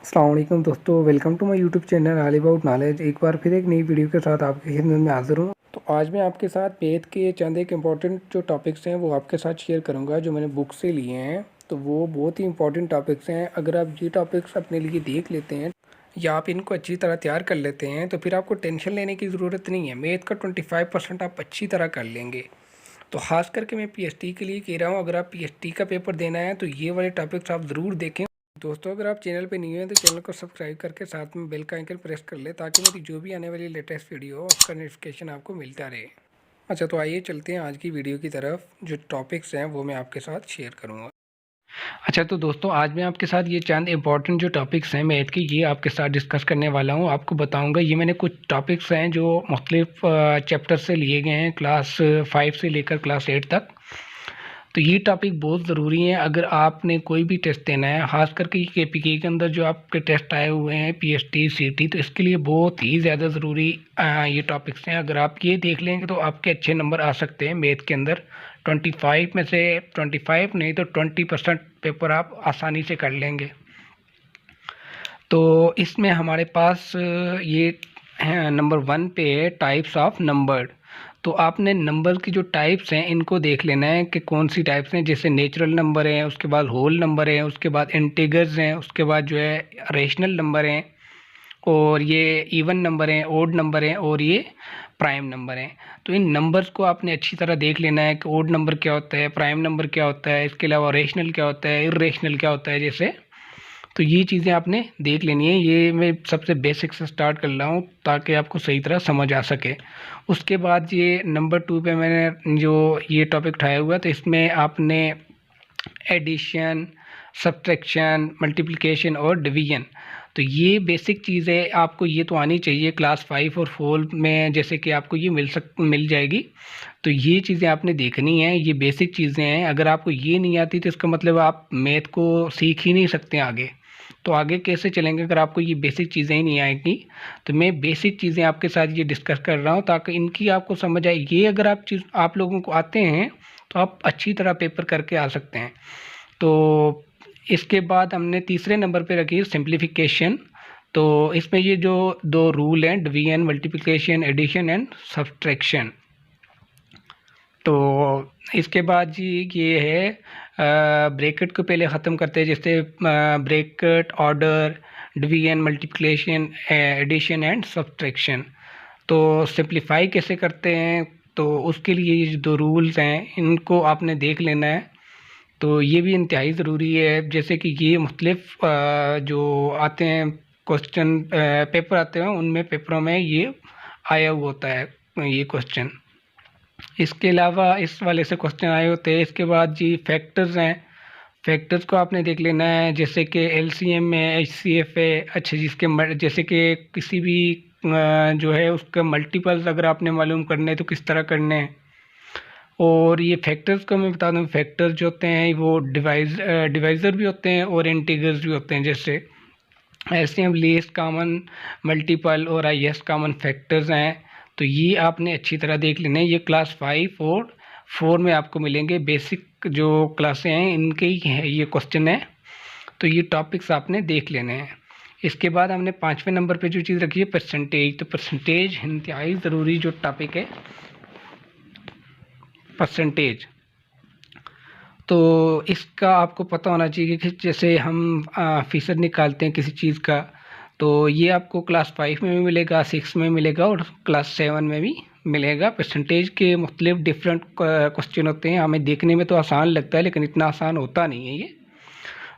अस्सलाम वालेकुम दोस्तों, welcome to my YouTube channel all about knowledge. एक बार फिर एक नई वीडियो के साथ आपकी खिदमत में हाजिर हूँ। तो आज मैं आपके साथ मैथ के चंद एक इम्पॉर्टेंट जो टॉपिक्स हैं वो आपके साथ शेयर करूँगा, जो मैंने बुक से लिए हैं। तो वो बहुत ही इंपॉर्टेंट टॉपिक्स हैं। अगर आप ये टॉपिक्स अपने लिए देख लेते हैं या आप इनको अच्छी तरह तैयार कर लेते हैं तो फिर आपको टेंशन लेने की ज़रूरत नहीं है। मैथ का 25% आप अच्छी तरह कर लेंगे। तो ख़ास करके मैं पीएचडी के लिए कह रहा हूँ, अगर आप पीएचडी का पेपर देना है तो ये वाले टॉपिक्स आप ज़रूर देखें। दोस्तों, अगर आप चैनल पे न्यू हैं तो चैनल को सब्सक्राइब करके साथ में बेल का आइकन प्रेस कर ले, ताकि मेरी जो भी आने वाली लेटेस्ट वीडियो हो उसका नोटिफिकेशन आपको मिलता रहे। अच्छा, तो आइए चलते हैं आज की वीडियो की तरफ। जो टॉपिक्स हैं वो मैं आपके साथ शेयर करूँगा। अच्छा, तो दोस्तों आज मैं आपके साथ ये चंद इंपॉर्टेंट जो टॉपिक्स हैं मैथ की, ये आपके साथ डिस्कस करने वाला हूँ। आपको बताऊँगा, ये मैंने कुछ टॉपिक्स हैं जो मुख्तलिफ चैप्टर से लिए गए हैं, क्लास 5 से लेकर क्लास 8 तक। तो ये टॉपिक बहुत ज़रूरी है अगर आपने कोई भी टेस्ट देना है, ख़ास करके केपीके के अंदर जो आपके टेस्ट आए हुए हैं पीएचडी सीटी, तो इसके लिए बहुत ही ज़्यादा ज़रूरी ये टॉपिक्स हैं। अगर आप ये देख लेंगे तो आपके अच्छे नंबर आ सकते हैं मैथ के अंदर। 25 में से 25 नहीं तो 20% पेपर आप आसानी से कर लेंगे। तो इसमें हमारे पास ये नंबर 1 पे है टाइप्स ऑफ नंबर। तो आपने नंबर की जो टाइप्स हैं इनको देख लेना है कि कौन सी टाइप्स हैं। जैसे नेचुरल नंबर हैं, उसके बाद होल नंबर हैं, उसके बाद इंटीजर्स हैं, उसके बाद जो है रेशनल नंबर हैं, और ये इवन नंबर हैं, ओड नंबर हैं, और ये प्राइम नंबर हैं। तो इन नंबर्स को आपने अच्छी तरह देख लेना है कि ओड नंबर क्या होता है, प्राइम नंबर क्या होता है, इसके अलावा रेशनल क्या होता है, इर्रेशनल क्या होता है जैसे। तो ये चीज़ें आपने देख लेनी है। ये मैं सबसे बेसिक से स्टार्ट कर रहा हूँ ताकि आपको सही तरह समझ आ सके। उसके बाद ये नंबर 2 पे मैंने जो ये टॉपिक उठाया हुआ, तो इसमें आपने एडिशन, सब्ट्रैक्शन, मल्टीप्लिकेशन और डिवीजन, तो ये बेसिक चीज़ें आपको ये तो आनी चाहिए। क्लास 5 और 4 में जैसे कि आपको ये मिल जाएगी। तो ये चीज़ें आपने देखनी है, ये बेसिक चीज़ें हैं। अगर आपको ये नहीं आती तो इसका मतलब आप मैथ को सीख ही नहीं सकते आगे। तो आगे कैसे चलेंगे अगर आपको ये बेसिक चीज़ें ही नहीं आएंगी। तो मैं बेसिक चीज़ें आपके साथ ये डिस्कस कर रहा हूँ ताकि इनकी आपको समझ आए। ये अगर आप लोगों को आते हैं तो आप अच्छी तरह पेपर करके आ सकते हैं। तो इसके बाद हमने तीसरे नंबर पे रखी है सिंप्लीफिकेशन। तो इसमें ये जो दो रूल हैं, division, multiplication, addition and subtraction. तो इसके बाद जी ये है ब्रैकेट को पहले ख़त्म करते हैं, जैसे bracket, order, division, multiplication, addition and subtraction. तो सिंप्लीफाई कैसे करते हैं, तो उसके लिए ये जो दो रूल्स हैं इनको आपने देख लेना है। तो ये भी इंतहाई ज़रूरी है। जैसे कि ये मुख्तलिफ जो आते हैं क्वेश्चन पेपर आते हैं, उनमें पेपरों में ये आया हुआ होता है ये क्वेश्चन। इसके अलावा इस वाले से क्वेश्चन आए होते हैं। इसके बाद जी फैक्टर्स हैं, फैक्टर्स को आपने देख लेना है। जैसे कि एलसीएम में एचसीएफ है, अच्छा जिसके जैसे कि किसी भी जो है उसका मल्टीपल्स अगर आपने मालूम करने हैं तो किस तरह करने हैं। और ये फैक्टर्स को मैं बता दूँ, फैक्टर्स जो होते हैं वो डिवाइज़र भी होते हैं और इंटीजर्स भी होते हैं। जैसे एलसीएम, लीस्ट कॉमन मल्टीपल और हाईएस्ट कॉमन फैक्टर्स हैं। तो ये आपने अच्छी तरह देख लेना है। ये क्लास 5 और 4 में आपको मिलेंगे। बेसिक जो क्लासें हैं इनके ही है ये क्वेश्चन है। तो ये टॉपिक्स आपने देख लेने हैं। इसके बाद हमने 5वें नंबर पे जो चीज़ रखी है परसेंटेज। तो परसेंटेज इंतहाई ज़रूरी जो टॉपिक है परसेंटेज। तो इसका आपको पता होना चाहिए कि जैसे हम फ़ीसद निकालते हैं किसी चीज़ का, तो ये आपको क्लास 5 में भी मिलेगा, 6 में मिलेगा और क्लास 7 में भी मिलेगा। परसेंटेज के मुख्तलिफ डिफरेंट क्वेश्चन होते हैं। हमें देखने में तो आसान लगता है लेकिन इतना आसान होता नहीं है ये।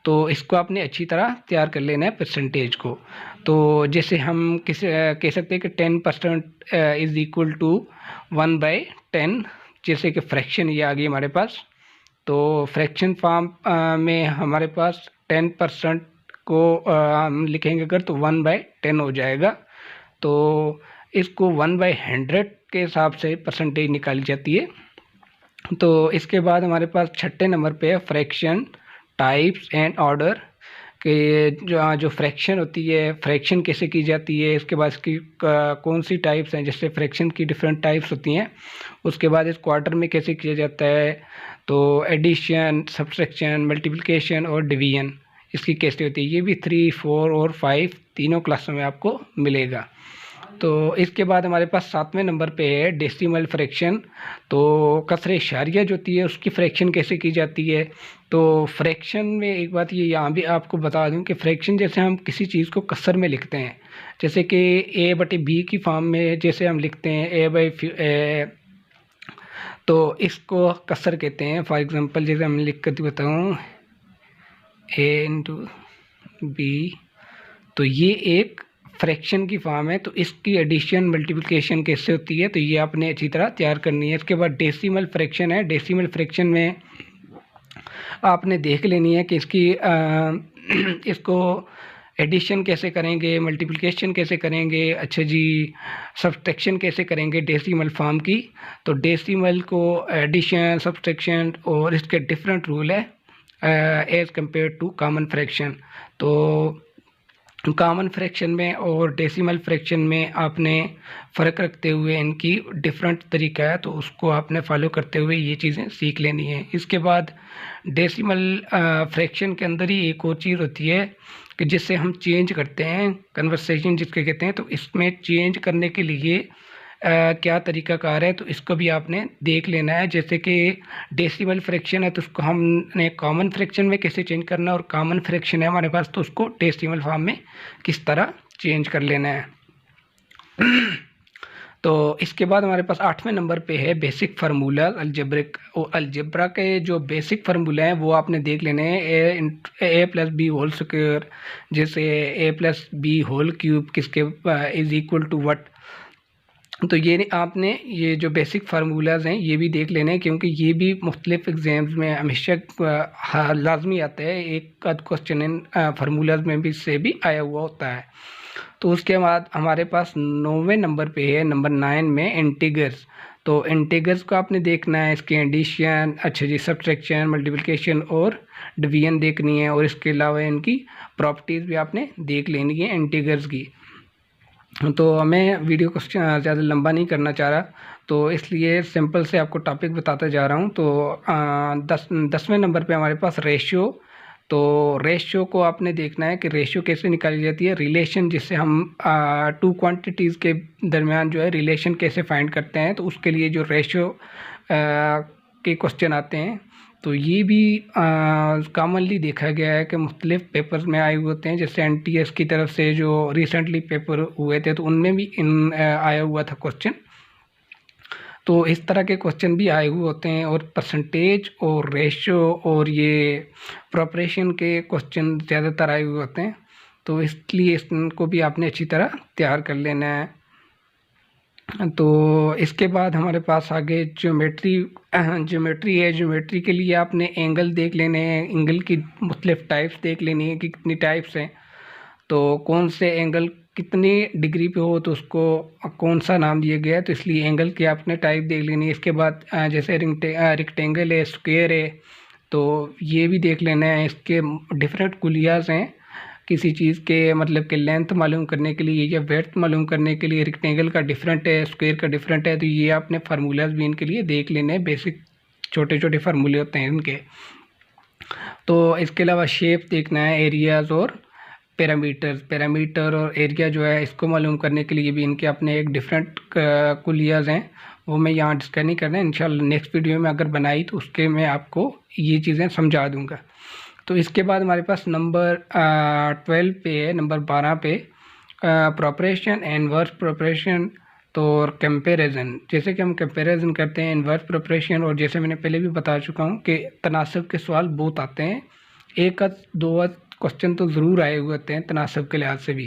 तो इसको आपने अच्छी तरह तैयार कर लेना है परसेंटेज को। तो जैसे हम कह सकते हैं कि 10% इज़ इक्वल टू 1/10। जैसे कि फ्रैक्शन ये आ गई हमारे पास। तो फ्रैक्शन फॉर्म में हमारे पास 10% को हम लिखेंगे अगर तो 1/10 हो जाएगा। तो इसको 1/100 के हिसाब से परसेंटेज निकाली जाती है। तो इसके बाद हमारे पास 6ठे नंबर पे है फ्रैक्शन, टाइप्स एंड ऑर्डर। कि जो फ्रैक्शन होती है, फ्रैक्शन कैसे की जाती है, इसके बाद इसकी कौन सी टाइप्स हैं। जैसे फ्रैक्शन की डिफरेंट टाइप्स होती हैं। उसके बाद इस क्वार्टर में कैसे किया जाता है। तो एडिशन, सब्ट्रैक्शन, मल्टीप्लिकेशन और डिवीजन, इसकी कैसे होती है, ये भी 3, 4 और 5 तीनों क्लासों में आपको मिलेगा। तो इसके बाद हमारे पास 7वें नंबर पे है डेसिमल फ्रैक्शन। तो कसरे इशारिया जो होती है उसकी फ्रैक्शन कैसे की जाती है। तो फ्रैक्शन में एक बात ये यहाँ भी आपको बता दूं कि फ्रैक्शन जैसे हम किसी चीज़ को कसर में लिखते हैं, जैसे कि a/b की फॉर्म में जैसे हम लिखते हैं a/, तो इसको कसर कहते हैं। फॉर एग्जांपल जैसे हम लिख कर बताऊँ a/b, तो ये एक फ्रैक्शन की फॉर्म है। तो इसकी एडिशन मल्टीप्लिकेशन कैसे होती है, तो ये आपने अच्छी तरह तैयार करनी है। इसके बाद डेसिमल फ्रैक्शन है। डेसिमल फ्रैक्शन में आपने देख लेनी है कि इसकी इसको एडिशन कैसे करेंगे, मल्टीप्लिकेशन कैसे करेंगे, अच्छा जी सब्सट्रैक्शन कैसे करेंगे डेसिमल फॉर्म की। तो डेसिमल को एडिशन, सब्सट्रैक्शन और इसके डिफरेंट रूल है as compare to common fraction. तो कॉमन फ्रैक्शन में और डेसिमल फ्रैक्शन में आपने फ़र्क रखते हुए इनकी डिफरेंट तरीका है, तो उसको आपने फॉलो करते हुए ये चीज़ें सीख लेनी है। इसके बाद डेसिमल फ्रैक्शन के अंदर ही एक और चीज़ होती है कि जिससे हम चेंज करते हैं, कन्वर्सेशन जिसके कहते हैं। तो इसमें चेंज करने के लिए क्या तरीकाकार है, तो इसको भी आपने देख लेना है। जैसे कि डेसिमल फ्रैक्शन है तो उसको हमने कॉमन फ्रैक्शन में कैसे चेंज करना है, और कॉमन फ्रैक्शन है हमारे पास तो उसको डेसिमल फॉर्म में किस तरह चेंज कर लेना है। तो इसके बाद हमारे पास 8वें नंबर पे है बेसिक फार्मूला अलजेब्रिक। और अलजेब्रा के जो बेसिक फार्मूला हैं वो आपने देख लेने हैं। a+b होल स्क्वायर, जैसे a+b होल क्यूब किसके इज इक्वल टू व्हाट। तो ये आपने ये जो बेसिक फार्मूलाज हैं ये भी देख लेने हैं, क्योंकि ये भी मुख्तलिफ एग्जाम्स में हमेशा लाजमी आता है। एक आध क्वेश्चन इन फार्मूलाज में भी से भी आया हुआ होता है। तो उसके बाद हमारे पास 9वें नंबर पे है, नंबर 9 में इंटीग्रल्स। तो इंटीग्रल्स को आपने देखना है, इसके एडिशन, अच्छा जी सब्ट्रैक्शन, मल्टीप्लिकेशन और डिवीजन देखनी है, और इसके अलावा इनकी प्रॉपर्टीज़ भी आपने देख लेनी है इंटीग्रल्स की। तो मैं वीडियो को ज़्यादा लंबा नहीं करना चाह रहा, तो इसलिए सिंपल से आपको टॉपिक बताता जा रहा हूँ। तो 10वें नंबर पे हमारे पास रेशियो। तो रेशियो को आपने देखना है कि रेशियो कैसे निकाली जाती है, रिलेशन जिससे हम टू क्वांटिटीज़ के दरमियान जो है रिलेशन कैसे फाइंड करते हैं। तो उसके लिए जो रेशियो के क्वेश्चन आते हैं, तो ये भी कॉमनली देखा गया है कि मुख्तलिफ पेपर्स में आए हुए होते हैं। जैसे NTS की तरफ से जो रिसेंटली पेपर हुए थे तो उनमें भी आया हुआ था क्वेश्चन। तो इस तरह के क्वेश्चन भी आए हुए होते हैं, और परसेंटेज और रेशियो और ये प्रोपरेशन के क्वेश्चन ज़्यादातर आए हुए होते हैं। तो इसलिए इनको भी आपने अच्छी तरह तैयार कर लेना है। तो इसके बाद हमारे पास आगे ज्योमेट्री है। ज्योमेट्री के लिए आपने एंगल देख लेने हैं, एंगल की मुख्तलिफ टाइप्स देख लेनी है कि कितनी टाइप्स हैं, तो कौन से एंगल कितनी डिग्री पे हो तो उसको कौन सा नाम दिया गया है। तो इसलिए एंगल की आपने टाइप देख लेनी है। इसके बाद जैसे रेक्टेंगल है, स्क्वायर है, तो ये भी देख लेना है। इसके डिफरेंट कुलियास हैं किसी चीज़ के मतलब कि लेंथ मालूम करने के लिए या वेड्थ मालूम करने के लिए रेक्टेंगल का डिफरेंट है, स्क्वायर का डिफरेंट है। तो ये आपने फार्मूलाज भी इनके लिए देख लेने हैं, बेसिक छोटे छोटे फार्मूले होते हैं इनके। तो इसके अलावा शेप देखना है, एरियाज़ और पैरामीटर और एरिया जो है इसको मालूम करने के लिए भी इनके अपने एक डिफरेंट कुलियाज हैं, वो मैं यहाँ डिस्कस नहीं करना है। इंशाल्लाह नेक्स्ट वीडियो में अगर बनाई तो उसके मैं आपको ये चीज़ें समझा दूँगा। तो इसके बाद हमारे पास नंबर 12 पे है, नंबर 12 पे प्रोपरेशन, इनवर्स प्रोपरेशन तो और कंपैरिजन। जैसे कि हम कंपैरिजन करते हैं इनवर्स प्रोपरेशन, और जैसे मैंने पहले भी बता चुका हूँ कि तनासब के सवाल बहुत आते हैं, एक दो क्वेश्चन तो ज़रूर आए हुए होते हैं तनासब के लिहाज से भी।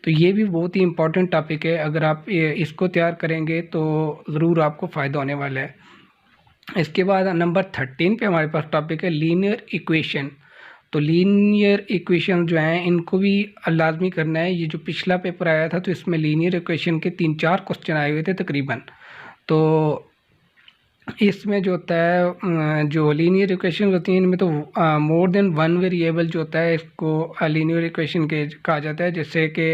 तो ये भी बहुत ही इंपॉर्टेंट टॉपिक है, अगर आप इसको तैयार करेंगे तो ज़रूर आपको फ़ायदा होने वाला है। इसके बाद नंबर 13 पे हमारे पास टॉपिक है लीनियर इक्वेशन। तो लीनियर इक्वेशन जो हैं इनको भी लाजमी करना है। ये जो पिछला पेपर आया था तो इसमें लीनियर इक्वेशन के 3-4 क्वेश्चन आए हुए थे तकरीबन। तो इसमें जो होता है जो लीनियर इक्वेशन होती हैं इनमें तो मोर देन वन वेरिएबल जो होता है इसको लीनियर इक्वेशन के कहा जाता है। जैसे कि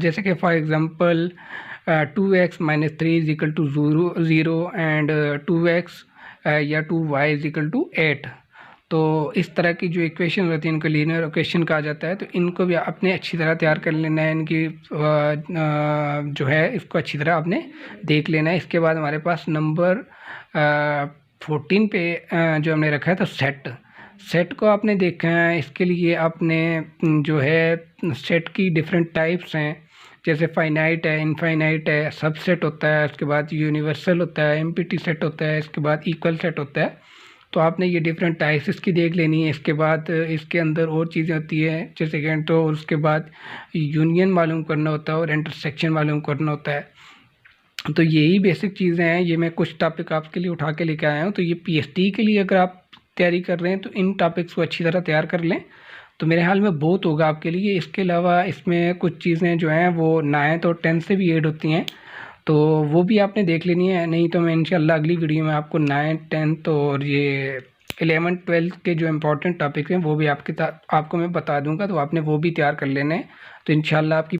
जैसे कि for example 2x - 3 = 0 and 2x या 2y = 8। तो इस तरह की जो इक्वेशन होती है इनको लीनियर इक्वेशन कहा जाता है। तो इनको भी आपने अच्छी तरह तैयार कर लेना है, इनकी जो है इसको अच्छी तरह आपने देख लेना है। इसके बाद हमारे पास नंबर 14 पे जो हमने रखा है तो सेट को आपने देखा है। इसके लिए आपने जो है सेट की डिफरेंट टाइप्स हैं, जैसे फाइनाइट है, इनफाइनाइट है, सबसेट होता है, उसके बाद यूनिवर्सल होता है, एम्प्टी सेट होता है, इसके बाद इक्वल सेट होता है। तो आपने ये डिफरेंट टाइप्स इसकी देख लेनी है। इसके बाद इसके अंदर और चीज़ें होती है जैसे कि तो उसके बाद यूनियन मालूम करना होता है और इंटरसेक्शन मालूम करना होता है। तो यही बेसिक चीज़ें हैं, ये मैं कुछ टॉपिक आपके लिए उठा के लेके आया हूँ। तो ये पीएचडी के लिए अगर आप तैयारी कर रहे हैं तो इन टॉपिक्स को अच्छी तरह तैयार कर लें, तो मेरे ख्याल में बहुत होगा आपके लिए। इसके अलावा इसमें कुछ चीज़ें जो हैं वो 9th और 10th से भी ऐड होती हैं, तो वो भी आपने देख लेनी है। नहीं तो मैं इंशाल्लाह अगली वीडियो में आपको 9th 10th और ये 11th 12th के जो इम्पोर्टेंट टॉपिक हैं वो भी आपको मैं बता दूंगा, तो आपने वो भी तैयार कर लेने हैं। तो इंशाल्लाह आपकी